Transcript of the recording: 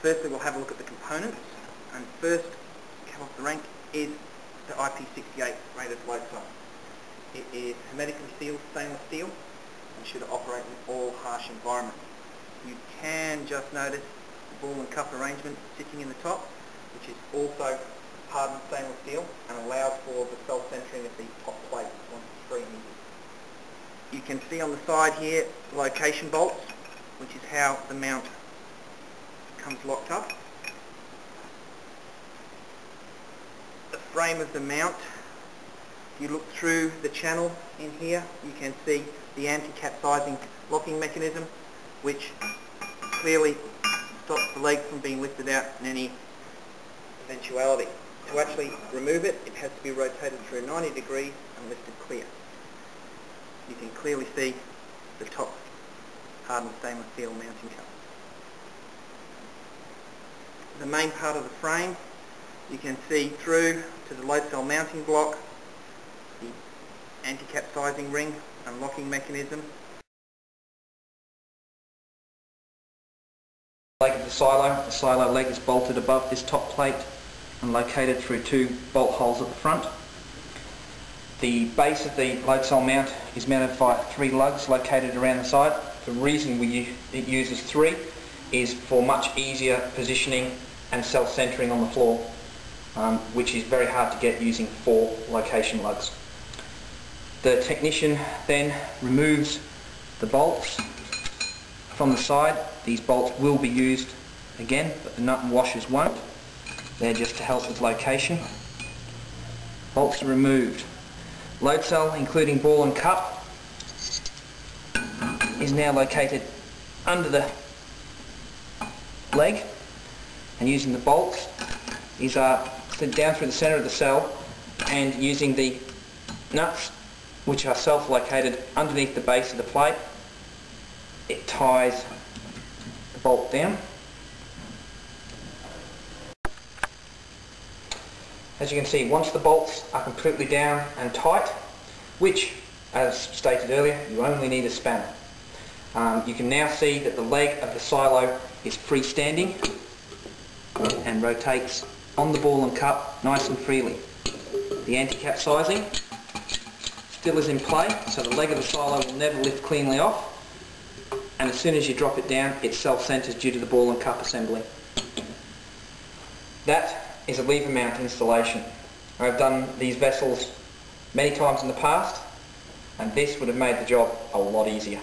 firstly we'll have a look at the components, and first, come off the rank, is the IP68 rated load cell. It is hermetically sealed stainless steel and should operate in all harsh environments. You can just notice the ball and cup arrangement sitting in the top, which is also hardened stainless steel and allows for the self-centering of the top plate once it's free and easy. You can see on the side here location bolts, which is how the mount comes locked up. The frame of the mount, if you look through the channel in here, you can see the anti-capsizing locking mechanism, which clearly stops the leg from being lifted out in any eventuality. To actually remove it, it has to be rotated through 90 degrees and lifted clear. You can clearly see the top hardened stainless steel mounting cup. The main part of the frame, you can see through to the load cell mounting block, the anti-capsizing ring and locking mechanism. Leg of the silo leg is bolted above this top plate and located through 2 bolt holes at the front. The base of the load cell mount is mounted by 3 lugs located around the side. The reason it uses 3 is for much easier positioning and self-centering on the floor, which is very hard to get using 4 location lugs. The technician then removes the bolts from the side. These bolts will be used again, but the nut and washers won't. They're just to help with location. Bolts are removed. Load cell, including ball and cup, is now located under the leg, and using the bolts, these are slid down through the centre of the cell, and using the nuts, which are self-located underneath the base of the plate, it ties the bolt down. As you can see, once the bolts are completely down and tight, which, as stated earlier, you only need a spanner, you can now see that the leg of the silo is freestanding and rotates on the ball and cup nice and freely. The anti-capsizing still is in play, so the leg of the silo will never lift cleanly off, and as soon as you drop it down, it self-centers due to the ball and cup assembly. That is a lever mount installation. I've done these vessels many times in the past, and this would have made the job a lot easier.